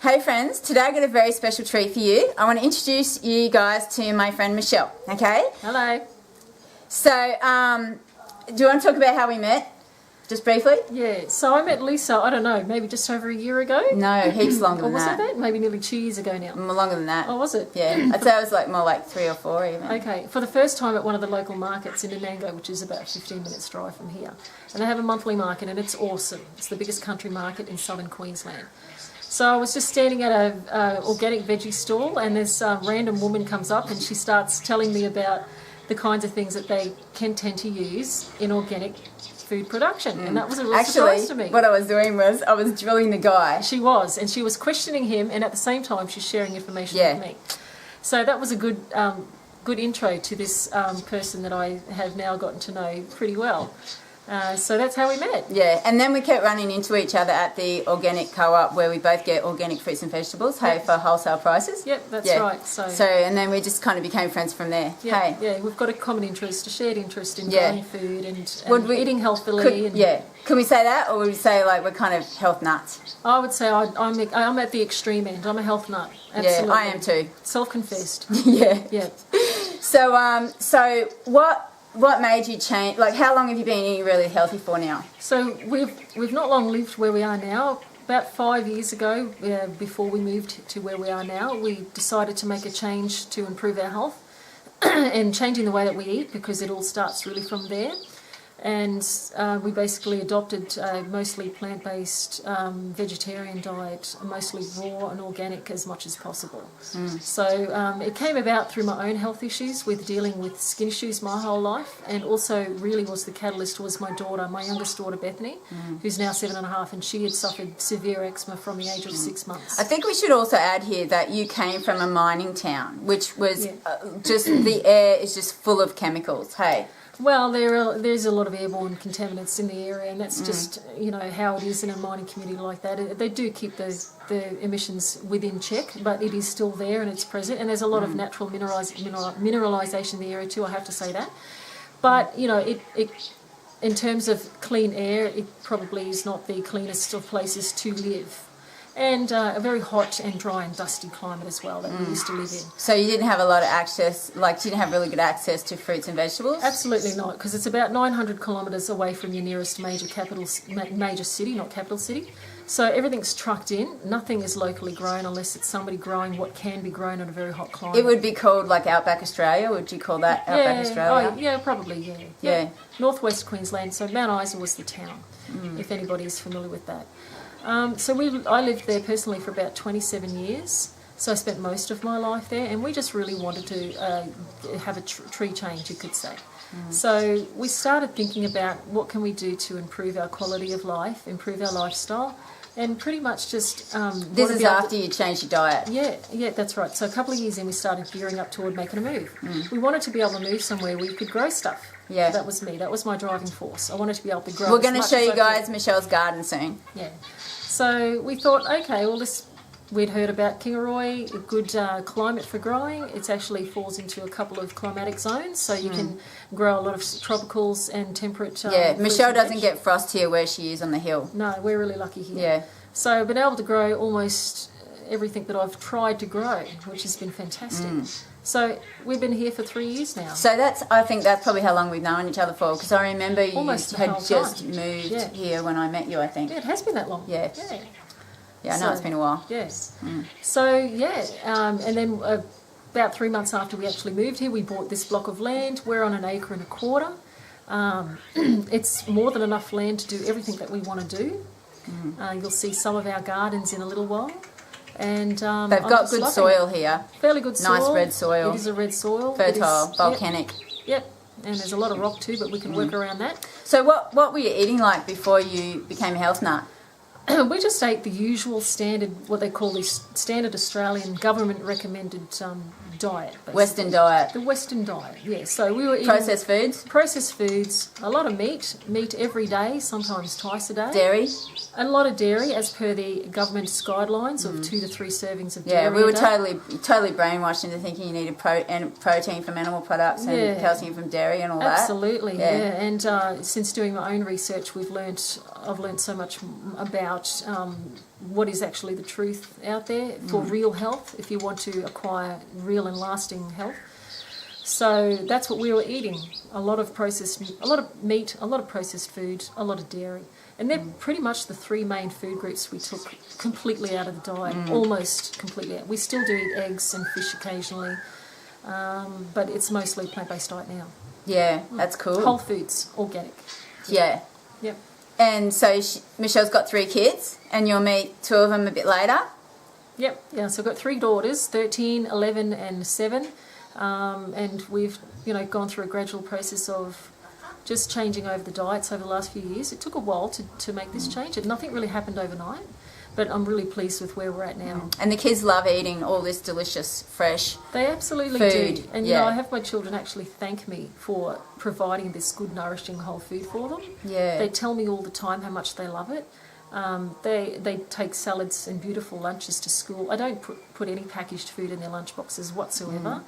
Hey friends, today I've got a very special treat for you. I want to introduce you guys to my friend Michelle, okay? Hello. So, do you want to talk about how we met? Just briefly? Yeah, so I met Lisa, I don't know, maybe just over a year ago? No, heaps longer Or than was that. it that? Maybe nearly 2 years ago now. Longer than that. Oh, was it? Yeah, I'd say it was like more like 3 or 4 even. Okay, for the first time at one of the local markets in Inango, which is about 15 minutes drive from here. And they have a monthly market and it's awesome. It's the biggest country market in southern Queensland. So I was just standing at a organic veggie stall and this random woman comes up and she starts telling me about the kinds of things that they can tend to use in organic food production. And that was a real surprise to me. What I was doing was I was drilling the guy. She was, and she was questioning him, and at the same time she's sharing information with me. So that was a good good intro to this person that I have now gotten to know pretty well. So that's how we met. Yeah, and then we kept running into each other at the organic co-op where we both get organic fruits and vegetables, for wholesale prices. Yep, that's right. So, and then we just kind of became friends from there. Yeah, yeah, we've got a common interest, a shared interest in growing food and eating healthily. Can we say that, or would we say like we're kind of health nuts? I would say I'm at the extreme end. I'm a health nut. Absolutely. Yeah, I am too. Self-confessed. Yeah. So what made you change? Like, how long have you been eating really healthy for now? So we've not long lived where we are now. About 5 years ago, before we moved to where we are now, we decided to make a change to improve our health and changing the way that we eat, because it all starts really from there. And we basically adopted a mostly plant-based vegetarian diet, mostly raw and organic as much as possible. So it came about through my own health issues with dealing with skin issues my whole life, and also really was the catalyst was my daughter, my youngest daughter Bethany, who's now 7.5, and she had suffered severe eczema from the age of 6 months. I think we should also add here that you came from a mining town, which was just, the air is just full of chemicals, hey? Well, there's a lot of airborne contaminants in the area, and that's just how it is in a mining community like that. They do keep the emissions within check, but it is still there and it's present. And there's a lot of natural mineralisation in the area too. I have to say that. But it in terms of clean air, it probably is not the cleanest of places to live. And a very hot and dry and dusty climate as well that we used to live in. So you didn't have a lot of access, you didn't have really good access to fruits and vegetables? Absolutely not, because it's about 900 kilometres away from your nearest major city, not capital city. So everything's trucked in. Nothing is locally grown unless it's somebody growing what can be grown in a very hot climate. It would be called like Outback Australia. Would you call that Outback Australia? Oh, yeah, probably, yeah. Northwest Queensland, so Mount Isa was the town, if anybody is familiar with that. So I lived there personally for about 27 years, so I spent most of my life there, and we just really wanted to have a tree change, you could say. So we started thinking about what can we do to improve our quality of life, improve our lifestyle, and pretty much just... this is after you changed your diet? Yeah, that's right. So a couple of years in, we started gearing up toward making a move. We wanted to be able to move somewhere where you could grow stuff. Yeah. That was me. That was my driving force. I wanted to be able to grow. We're going to show you guys Michelle's garden soon. Yeah. So we thought, okay, well, we'd heard about Kingaroy, a good climate for growing. It actually falls into a couple of climatic zones, so you can grow a lot of tropicals and temperate. Michelle doesn't get frost here where she is on the hill. No, we're really lucky here. Yeah. So I've been able to grow almost everything that I've tried to grow, which has been fantastic. So we've been here for 3 years now. So I think that's probably how long we've known each other for, because I remember you had just moved here when I met you, I think. Yeah, it has been that long. Yeah, I know it's been a while. Yes. So, and then about 3 months after we actually moved here, we bought this block of land. We're on 1.25 acres. It's more than enough land to do everything that we want to do. You'll see some of our gardens in a little while. And they've got good soil here. Fairly good soil. Nice red soil. It is a red soil. Fertile, volcanic. Yep. And there's a lot of rock too, but we can work around that. So what were you eating like before you became a health nut? We just ate the usual standard, what they call the standard Australian government recommended diet. Basically. Western diet. The Western diet, yeah. So we were eating processed foods. Processed foods, a lot of meat every day, sometimes twice a day. Dairy. A lot of dairy, as per the government's guidelines of 2 to 3 servings of dairy. Yeah, we were totally brainwashed into thinking you needed protein from animal products and calcium from dairy and all that. Absolutely, yeah. And since doing my own research, I've learnt so much about what is actually the truth out there for real health, if you want to acquire real and lasting health. So that's what we were eating. A lot of meat, a lot of processed food, a lot of dairy. And they're pretty much the three main food groups we took completely out of the diet, almost completely out. We still do eat eggs and fish occasionally, but it's mostly plant-based diet now. Yeah, that's cool. Whole foods, organic. Yeah. Yep. And so Michelle's got 3 kids, and you'll meet 2 of them a bit later? Yep, yeah, so I've got 3 daughters, 13, 11 and 7, and we've, gone through a gradual process of just changing over the diets over the last few years. It took a while to make this change, and nothing really happened overnight, but I'm really pleased with where we're at now. And the kids love eating all this delicious, fresh They absolutely food. do. And, I have my children actually thank me for providing this good, nourishing whole food for them. Yeah. They tell me all the time how much they love it. They take salads and beautiful lunches to school. I don't put any packaged food in their lunch boxes whatsoever.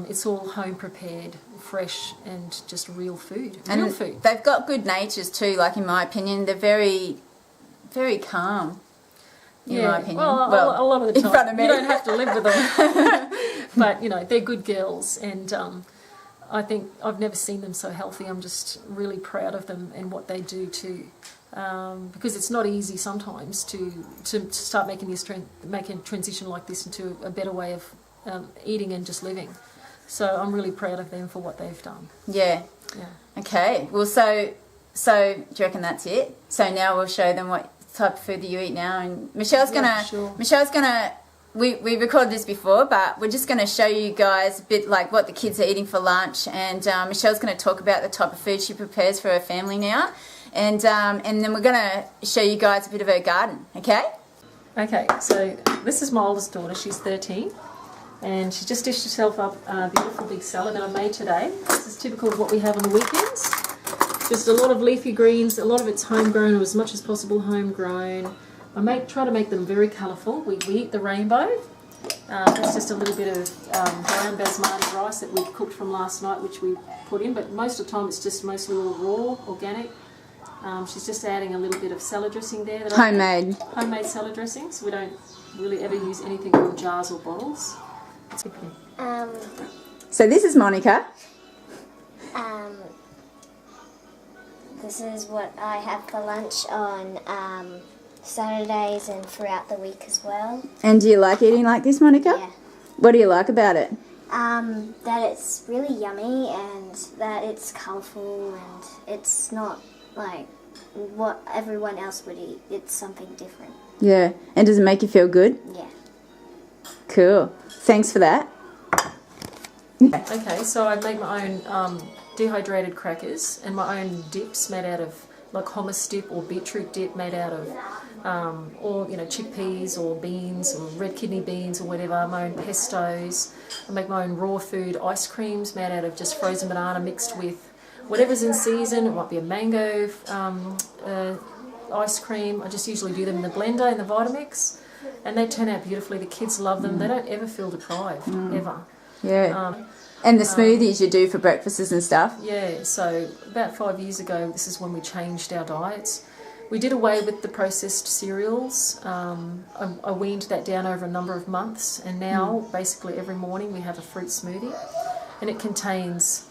It's all home prepared, fresh, and just real food. And real food. They've got good natures too, like in my opinion. They're very, very calm, in my opinion. Well, a lot of the time. In front of me. You don't have to live with them. But, they're good girls, and I think I've never seen them so healthy. I'm just really proud of them and what they do too. Because it's not easy sometimes to start making a transition like this into a better way of eating and just living. So I'm really proud of them for what they've done. Yeah. Okay. Well, so do you reckon that's it? So now we'll show them what type of food that you eat now, and Michelle's gonna. We recorded this before, but we're just going to show you guys a bit like what the kids are eating for lunch, and Michelle's going to talk about the type of food she prepares for her family now, and then we're going to show you guys a bit of her garden. Okay? Okay. So this is my oldest daughter. She's 13. And she just dished herself up a beautiful big salad that I made today. This is typical of what we have on the weekends. Just a lot of leafy greens, a lot of it's homegrown, or as much as possible homegrown. I try to make them very colourful. We eat the rainbow. That's just a little bit of brown basmati rice that we cooked from last night, which we put in, but most of the time it's just mostly all raw, organic. She's just adding a little bit of salad dressing there. Homemade salad dressings. We don't really ever use anything from jars or bottles. So this is Monica. This is what I have for lunch on Saturdays and throughout the week as well. And do you like eating like this, Monica? Yeah. What do you like about it? That it's really yummy and that it's colourful and it's not like what everyone else would eat. It's something different. Yeah. And does it make you feel good? Yeah. Cool. Thanks for that. Okay, so I make my own dehydrated crackers and my own dips made out of like hummus dip or beetroot dip made out of or chickpeas or beans or red kidney beans or whatever, my own pestos. I make my own raw food ice creams made out of just frozen banana mixed with whatever's in season. It might be a mango ice cream. I just usually do them in the blender in the Vitamix, and they turn out beautifully. The kids love them. They don't ever feel deprived, ever. Yeah. And the smoothies you do for breakfasts and stuff? Yeah, so about 5 years ago, this is when we changed our diets. We did away with the processed cereals. I weaned that down over a number of months, and now basically every morning we have a fruit smoothie, and it contains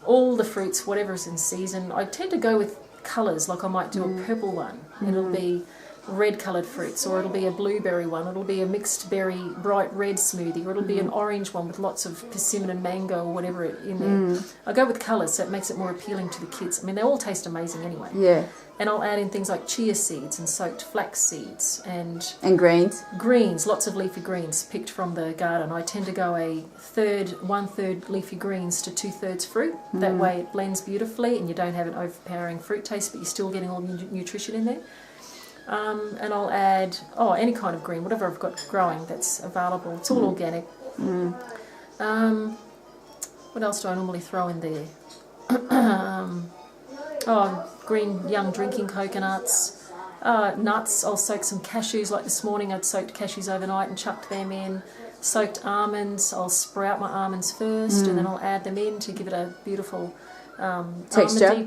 all the fruits, whatever's in season. I tend to go with colours, like I might do a purple one, and it'll be red coloured fruits, or it'll be a blueberry one, it'll be a mixed berry bright red smoothie, or it'll be an orange one with lots of persimmon and mango or whatever in there. I go with colours so it makes it more appealing to the kids. I mean, they all taste amazing anyway. Yeah. And I'll add in things like chia seeds and soaked flax seeds and greens. Greens, lots of leafy greens picked from the garden. I tend to go one-third leafy greens to 2/3 fruit. That way it blends beautifully and you don't have an overpowering fruit taste, but you're still getting all the nutrition in there. And I'll add any kind of green, whatever I've got growing that's available. It's all organic. What else do I normally throw in there? Green young drinking coconuts, nuts. I'll soak some cashews. Like this morning I'd soaked cashews overnight and chucked them in. Soaked almonds, I'll sprout my almonds first and then I'll add them in to give it a beautiful Texture?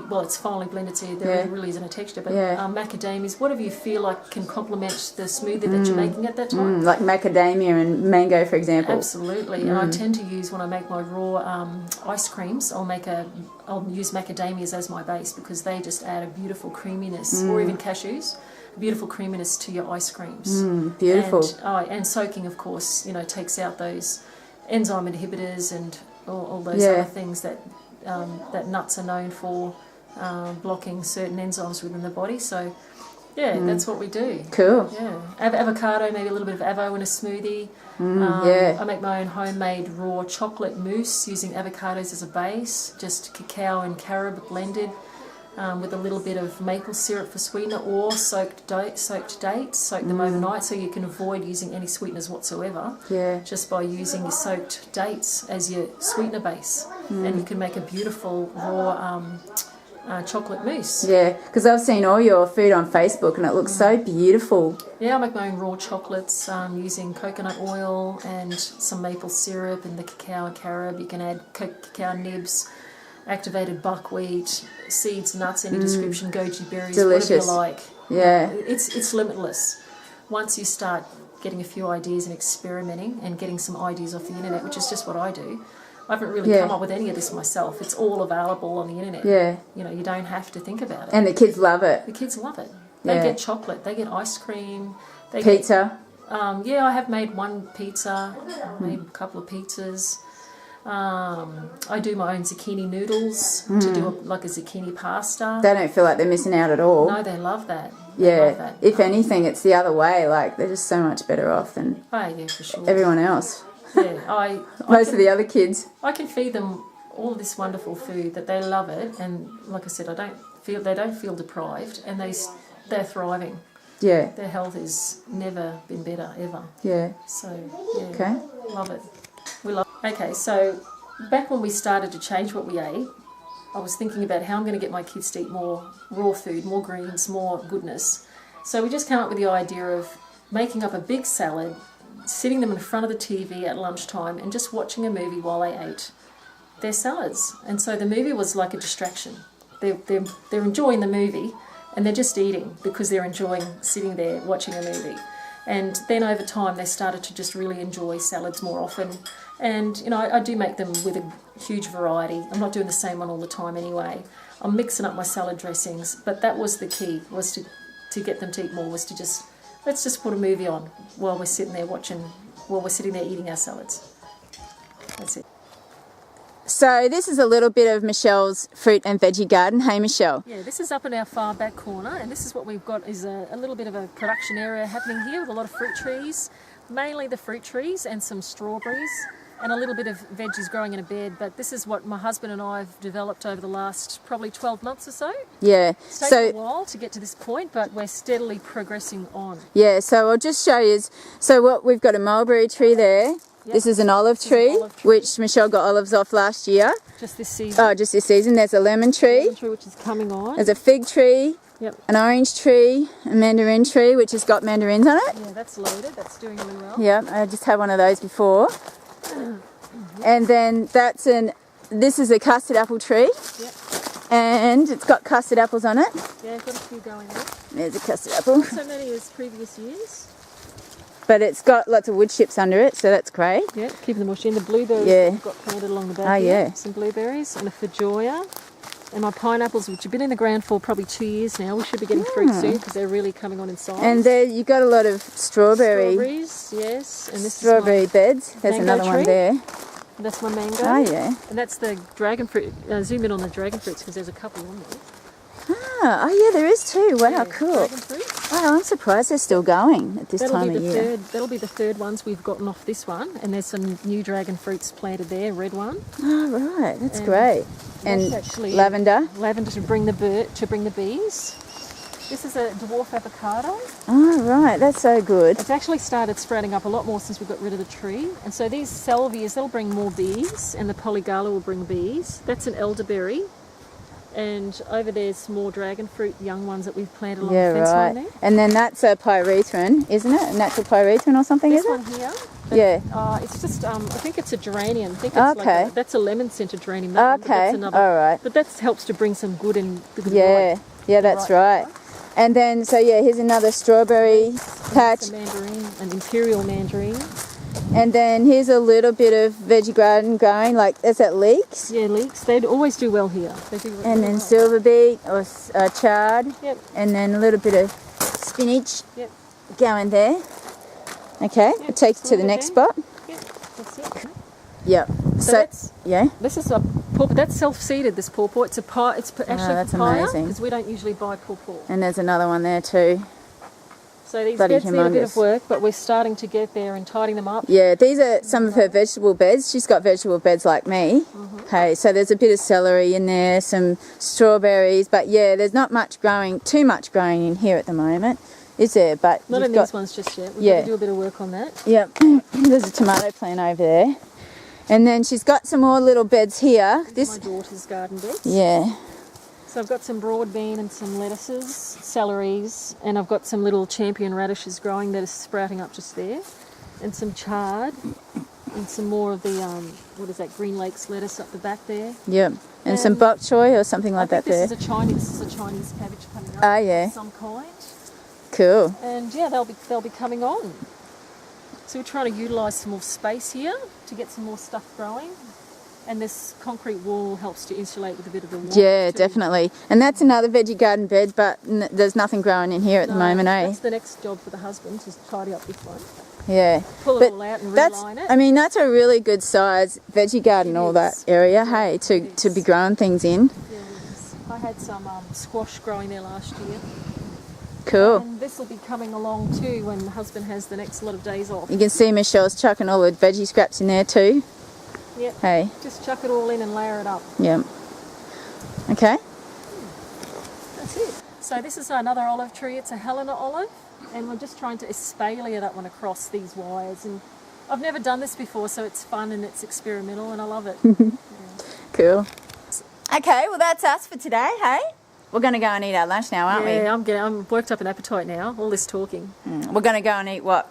Well, it's finely blended, so there really isn't a texture. But macadamias, whatever you feel like can complement the smoothie that you're making at that time. Like macadamia and mango, for example. Absolutely. And I tend to use, when I make my raw ice creams, I'll use macadamias as my base because they just add a beautiful creaminess, or even cashews, a beautiful creaminess to your ice creams. Beautiful. And soaking, of course, takes out those enzyme inhibitors and all those other things that nuts are known for, blocking certain enzymes within the body. So, that's what we do. Cool. Yeah. Avocado, maybe a little bit of avo in a smoothie. I make my own homemade raw chocolate mousse using avocados as a base, just cacao and carob blended with a little bit of maple syrup for sweetener, or soaked dates. Soak them overnight so you can avoid using any sweeteners whatsoever. Just by using your soaked dates as your sweetener base, and you can make a beautiful raw chocolate mousse. Yeah, because I've seen all your food on Facebook and it looks so beautiful. Yeah, I make my own raw chocolates using coconut oil and some maple syrup and the cacao and carob. You can add cacao nibs, activated buckwheat, seeds, nuts, any description, goji berries, delicious. whatever you like. Yeah. It's limitless. Once you start getting a few ideas and experimenting and getting some ideas off the internet, which is just what I do. I haven't really come up with any of this myself. It's all available on the internet. Yeah. You don't have to think about it. And the kids love it. The kids love it. They get chocolate. They get ice cream. They Pizza. I have made one pizza. I made a couple of pizzas. I do my own zucchini noodles to do a zucchini pasta. They don't feel like they're missing out at all. No, they love that. Love that. If anything, it's the other way. Like, they're just so much better off than for sure. everyone else. Yeah, Most of the other kids. I can feed them all this wonderful food that they love it, and like I said, they don't feel deprived, and they're thriving. Yeah. Their health has never been better ever. Yeah. So Okay. love it. We love. Okay, so back when we started to change what we ate, I was thinking about how I'm going to get my kids to eat more raw food, more greens, more goodness. So we just came up with the idea of making up a big salad, sitting them in front of the TV at lunchtime and just watching a movie while they ate their salads. And so the movie was like a distraction. They're enjoying the movie and they're just eating because they're enjoying sitting there watching a movie. And then over time they started to just really enjoy salads more often. And I do make them with a huge variety. I'm not doing the same one all the time anyway. I'm mixing up my salad dressings, but that was the key, was to get them to eat more, was to just, let's just put a movie on while we're sitting there eating our salads. That's it. So this is a little bit of Michelle's fruit and veggie garden. Hey, Michelle. Yeah, this is up in our far back corner, and this is what we've got is a little bit of a production area happening here with a lot of fruit trees, mainly the fruit trees and some strawberries, and a little bit of veggies growing in a bed. But this is what my husband and I have developed over the last probably 12 months or so. Yeah. It's taken a while to get to this point, but we're steadily progressing on. Yeah, so I'll just show you. So what we've got a mulberry tree there. Yep. This is an olive tree, which Michelle got olives off last year. Just this season. Oh, just this season. There's a lemon tree. Which is coming on. There's a fig tree. Yep. An orange tree, a mandarin tree, which has got mandarins on it. Yeah, that's loaded. That's doing really well. Yeah, I just had one of those before. And then this is a custard apple tree. Yep. And it's got custard apples on it. Yeah, I've got a few going there. There's a custard apple. Not so many as previous years. But it's got lots of wood chips under it, so that's great. Yeah, keeping the moisture in. The blueberries we've got planted along the back. Oh, yeah. Some blueberries and a feijoa. And my pineapples, which have been in the ground for probably 2 years now. We should be getting fruit soon because they're really coming on in size. And there you got a lot of strawberries, yes. And this strawberry is beds. There's another one there. And that's my mango. Oh, yeah. And that's the dragon fruit. Zoom in on the dragon fruits because there's a couple on there. Oh, yeah, there is too. Wow, yeah, cool. Dragon fruit. Wow, I'm surprised they're still going at this time of year. That'll be the third ones we've gotten off this one. And there's some new dragon fruits planted there, red one. Oh, right. That's great. And actually lavender. Lavender to bring the bees. This is a dwarf avocado. Oh, right. That's so good. It's actually started sprouting up a lot more since we got rid of the tree. And so these salvias, they'll bring more bees, and the polygala will bring bees. That's an elderberry. And over there's more dragon fruit, young ones that we've planted along Yeah, the fence line right. there. And then that's a pyrethrin, isn't it? A natural pyrethrin or something, This is one it? here. Yeah. It's just, I think it's a geranium. I think it's Okay. like that's a lemon-scented geranium. That one, but Okay, that's another. all right. But that helps to bring some good in. The good Yeah, light. yeah, that's Right. right. And then, so yeah, here's another strawberry patch. It's a mandarin, an imperial mandarin. And then here's a little bit of veggie garden growing, like, is that leeks? Yeah, leeks. They always do well here. They do really And then well. silver beet or chard. Yep. And then a little bit of spinach Yep. going there. Okay, Yep, it takes just to a the little next bit spot. Yep, that's it. Yep. So that's, yeah. this is a pawpaw. That's self-seeded, this pawpaw. It's actually that's papaya, amazing. because we don't usually buy pawpaw. And there's another one there too. So these Bloody beds need a bit humongous. of work, but we're starting to get there and tidying them up. Yeah, these are some of her vegetable beds. She's got vegetable beds like me. Hey, so there's a bit of celery in there, some strawberries, but yeah, there's not much growing, too much growing in here at the moment, is there? But Not you've in got, these ones just yet. We've Yeah. got to do a bit of work on that. Yep, there's a tomato plant over there. And then she's got some more little beds here. My daughter's garden beds. Yeah, So I've got some broad bean and some lettuces, celeries, and I've got some little champion radishes growing that are sprouting up just there, and some chard, and some more of the what is that, Green Lakes lettuce up the back there. yep. And some bok choy or something like that there. This is a Chinese cabbage coming up. Ah, yeah. Of some kind. Cool. And yeah, they'll be coming on. So we're trying to utilise some more space here to get some more stuff growing. And this concrete wall helps to insulate with a bit of the warmth. Yeah, too. definitely. And that's another veggie garden bed, but there's nothing growing in here at the No, moment, eh? That's the next job for the husband, to tidy up this one. Yeah. Pull it But all out and that's, reline it. I mean, that's a really good size veggie garden, It all is. that area, hey, It to be is. growing things in. Yeah, it is. I had some squash growing there last year. Cool. And this will be coming along too when the husband has the next lot of days off. You can see Michelle's chucking all the veggie scraps in there too. Yep. Hey, Just chuck it all in and layer it up. yeah. Okay. That's it. So this is another olive tree. It's a Helena olive, and we're just trying to espalier that one across these wires. And I've never done this before, so it's fun and it's experimental, and I love it. Cool. Okay, well that's us for today, hey? We're going to go and eat our lunch now, aren't Yeah, I'm worked up an appetite now. All this talking. we? We're going to go and eat what?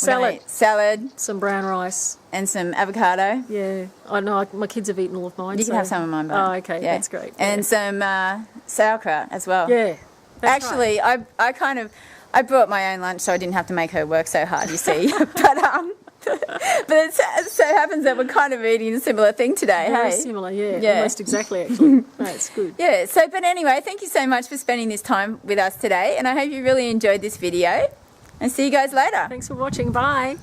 We're gonna Salad. eat salad Some brown rice. and some avocado. Yeah, I know. My kids have eaten all of mine. You can so- have some of mine, babe. Oh, okay, Yeah. that's great. And some sauerkraut as well. yeah, that's Actually, I brought my own lunch, so I didn't have to make her work so hard. You see, but it so happens that we're kind of eating a similar thing today. very Hey, similar. Yeah, Yeah. almost exactly. Actually, no, it's good. yeah. So, but anyway, thank you so much for spending this time with us today, and I hope you really enjoyed this video. And see you guys later. Thanks for watching. Bye.